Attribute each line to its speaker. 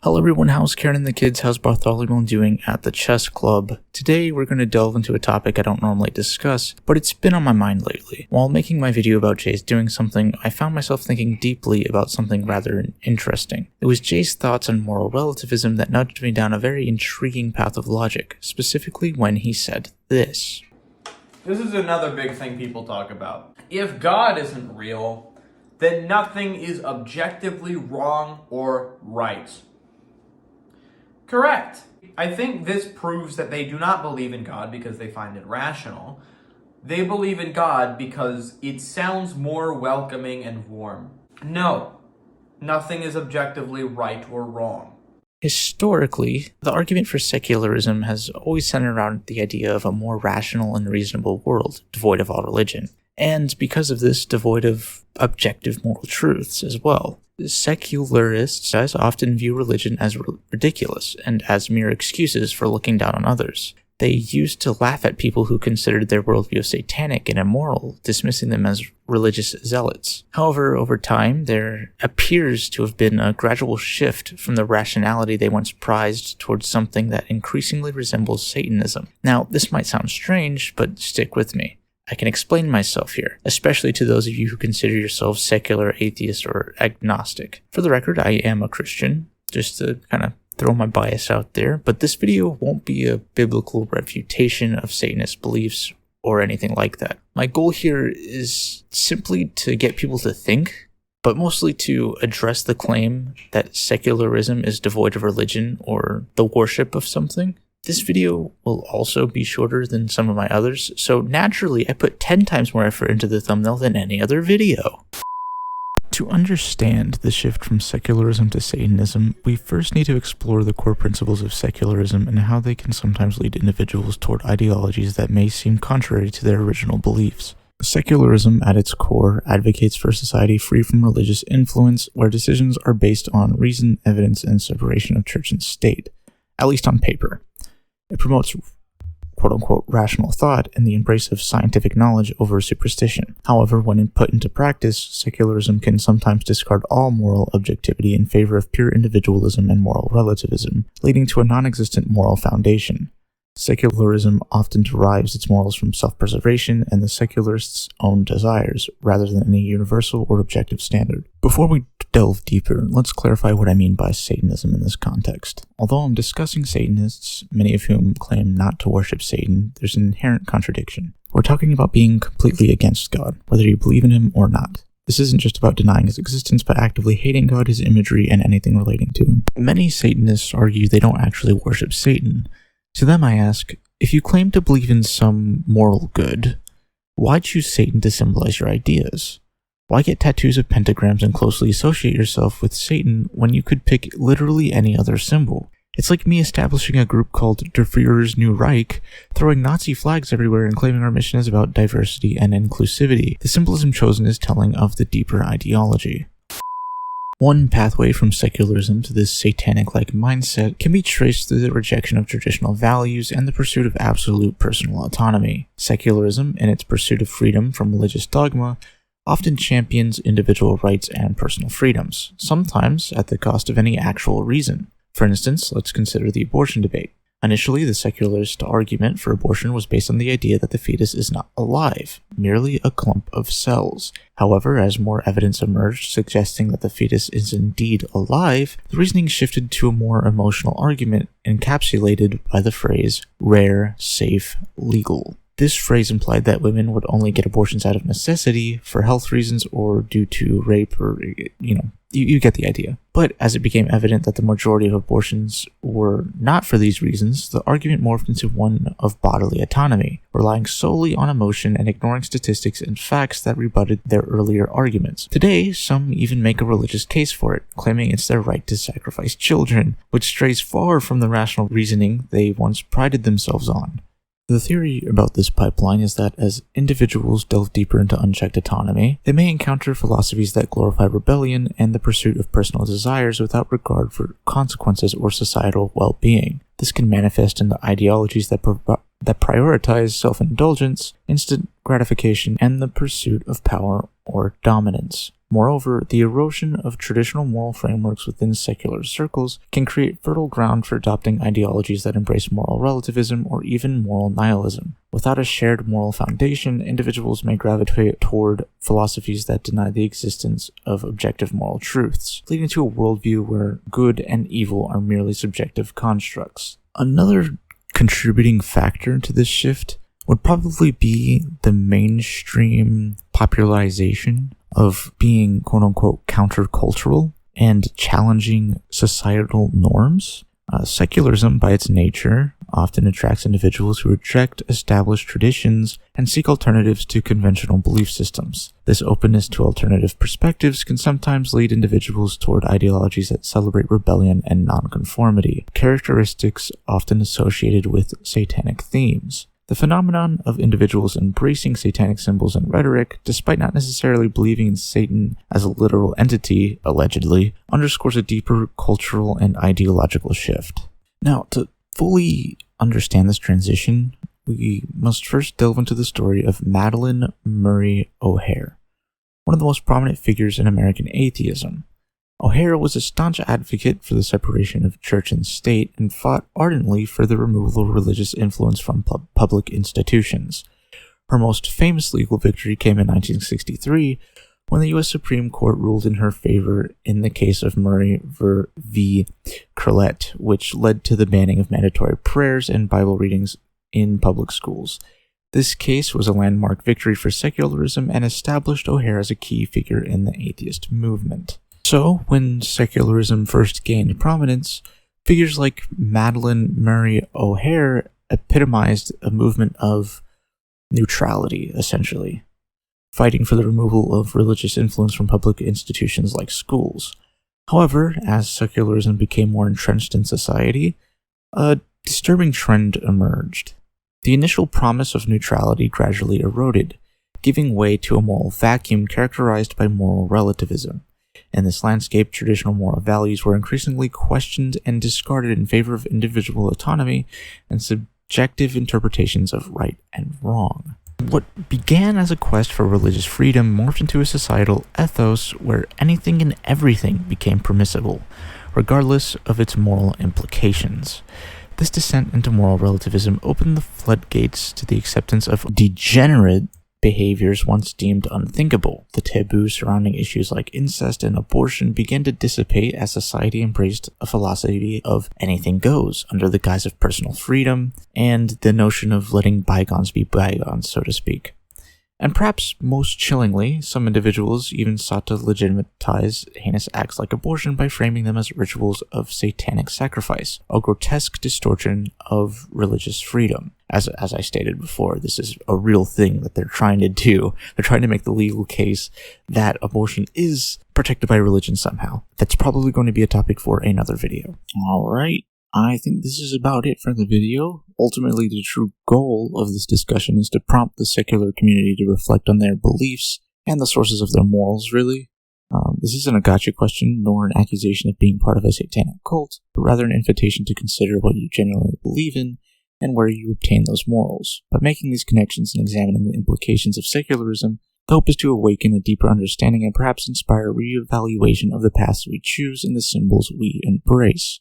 Speaker 1: Hello everyone, how's Karen and the kids? How's Bartholomew doing at the chess club? Today we're going to delve into a topic I don't normally discuss, but it's been on my mind lately. While making my video about Jay's doing something, I found myself thinking deeply about something rather interesting. It was Jay's thoughts on moral relativism that nudged me down a very intriguing path of logic, specifically when he said this.
Speaker 2: This is another big thing people talk about. If God isn't real, then nothing is objectively wrong or right. Correct. I think this proves that they do not believe in God because they find it rational. They believe in God because it sounds more welcoming and warm. No, nothing is objectively right or wrong.
Speaker 1: Historically, the argument for secularism has always centered around the idea of a more rational and reasonable world, devoid of all religion. And because of this, devoid of objective moral truths as well. Secularists often view religion as ridiculous and as mere excuses for looking down on others. They used to laugh at people who considered their worldview satanic and immoral, dismissing them as religious zealots. However, over time, there appears to have been a gradual shift from the rationality they once prized towards something that increasingly resembles Satanism. Now, this might sound strange, but stick with me. I can explain myself here, especially to those of you who consider yourselves secular, atheist, or agnostic. For the record, I am a Christian, just to kind of throw my bias out there, but this video won't be a biblical refutation of Satanist beliefs or anything like that. My goal here is simply to get people to think, but mostly to address the claim that secularism is devoid of religion or the worship of something. This video will also be shorter than some of my others, so naturally I put 10 times more effort into the thumbnail than any other video. To understand the shift from secularism to Satanism, we first need to explore the core principles of secularism and how they can sometimes lead individuals toward ideologies that may seem contrary to their original beliefs. Secularism, at its core, advocates for a society free from religious influence, where decisions are based on reason, evidence, and separation of church and state, at least on paper. It promotes quote-unquote rational thought and the embrace of scientific knowledge over superstition. However, when put into practice, secularism can sometimes discard all moral objectivity in favor of pure individualism and moral relativism, leading to a non-existent moral foundation. Secularism often derives its morals from self-preservation and the secularists' own desires, rather than any universal or objective standard. Before we delve deeper, let's clarify what I mean by Satanism in this context. Although I'm discussing Satanists, many of whom claim not to worship Satan, there's an inherent contradiction. We're talking about being completely against God, whether you believe in him or not. This isn't just about denying his existence, but actively hating God, his imagery, and anything relating to him. Many Satanists argue they don't actually worship Satan. To them I ask, if you claim to believe in some moral good, why choose Satan to symbolize your ideas? Why get tattoos of pentagrams and closely associate yourself with Satan when you could pick literally any other symbol? It's like me establishing a group called Der Führer's New Reich, throwing Nazi flags everywhere and claiming our mission is about diversity and inclusivity. The symbolism chosen is telling of the deeper ideology. One pathway from secularism to this satanic-like mindset can be traced through the rejection of traditional values and the pursuit of absolute personal autonomy. Secularism, in its pursuit of freedom from religious dogma, often champions individual rights and personal freedoms, sometimes at the cost of any actual reason. For instance, let's consider the abortion debate. Initially, the secularist argument for abortion was based on the idea that the fetus is not alive, merely a clump of cells. However, as more evidence emerged suggesting that the fetus is indeed alive, the reasoning shifted to a more emotional argument encapsulated by the phrase rare, safe, legal. This phrase implied that women would only get abortions out of necessity, for health reasons, or due to rape, or, you get the idea. But as it became evident that the majority of abortions were not for these reasons, the argument morphed into one of bodily autonomy, relying solely on emotion and ignoring statistics and facts that rebutted their earlier arguments. Today, some even make a religious case for it, claiming it's their right to sacrifice children, which strays far from the rational reasoning they once prided themselves on. The theory about this pipeline is that as individuals delve deeper into unchecked autonomy, they may encounter philosophies that glorify rebellion and the pursuit of personal desires without regard for consequences or societal well-being. This can manifest into ideologies that prioritize self-indulgence, instant gratification, and the pursuit of power or dominance. Moreover, the erosion of traditional moral frameworks within secular circles can create fertile ground for adopting ideologies that embrace moral relativism or even moral nihilism. Without a shared moral foundation, individuals may gravitate toward philosophies that deny the existence of objective moral truths, leading to a worldview where good and evil are merely subjective constructs. Another contributing factor to this shift would probably be the mainstream popularization of being quote-unquote countercultural and challenging societal norms. Secularism, by its nature, often attracts individuals who reject established traditions and seek alternatives to conventional belief systems. This openness to alternative perspectives can sometimes lead individuals toward ideologies that celebrate rebellion and nonconformity, characteristics often associated with satanic themes. The phenomenon of individuals embracing satanic symbols and rhetoric, despite not necessarily believing in Satan as a literal entity, allegedly, underscores a deeper cultural and ideological shift. Now, to fully understand this transition, we must first delve into the story of Madalyn Murray O'Hair, one of the most prominent figures in American atheism. O'Hair was a staunch advocate for the separation of church and state and fought ardently for the removal of religious influence from public institutions. Her most famous legal victory came in 1963 when the U.S. Supreme Court ruled in her favor in the case of Murray v. Crillette, which led to the banning of mandatory prayers and Bible readings in public schools. This case was a landmark victory for secularism and established O'Hair as a key figure in the atheist movement. So, when secularism first gained prominence, figures like Madalyn Murray O'Hair epitomized a movement of neutrality, essentially, fighting for the removal of religious influence from public institutions like schools. However, as secularism became more entrenched in society, a disturbing trend emerged. The initial promise of neutrality gradually eroded, giving way to a moral vacuum characterized by moral relativism. In this landscape, traditional moral values were increasingly questioned and discarded in favor of individual autonomy and subjective interpretations of right and wrong. What began as a quest for religious freedom morphed into a societal ethos where anything and everything became permissible, regardless of its moral implications. This descent into moral relativism opened the floodgates to the acceptance of degenerate behaviors once deemed unthinkable. The taboos surrounding issues like incest and abortion began to dissipate as society embraced a philosophy of anything goes under the guise of personal freedom and the notion of letting bygones be bygones, so to speak. And perhaps most chillingly, some individuals even sought to legitimize heinous acts like abortion by framing them as rituals of satanic sacrifice, a grotesque distortion of religious freedom. As I stated before, this is a real thing that they're trying to do. They're trying to make the legal case that abortion is protected by religion somehow. That's probably going to be a topic for another video. Alright, I think this is about it for the video. Ultimately, the true goal of this discussion is to prompt the secular community to reflect on their beliefs and the sources of their morals, really. This isn't a gotcha question, nor an accusation of being part of a satanic cult, but rather an invitation to consider what you genuinely believe in and where you obtain those morals. By making these connections and examining the implications of secularism, the hope is to awaken a deeper understanding and perhaps inspire a reevaluation of the paths we choose and the symbols we embrace.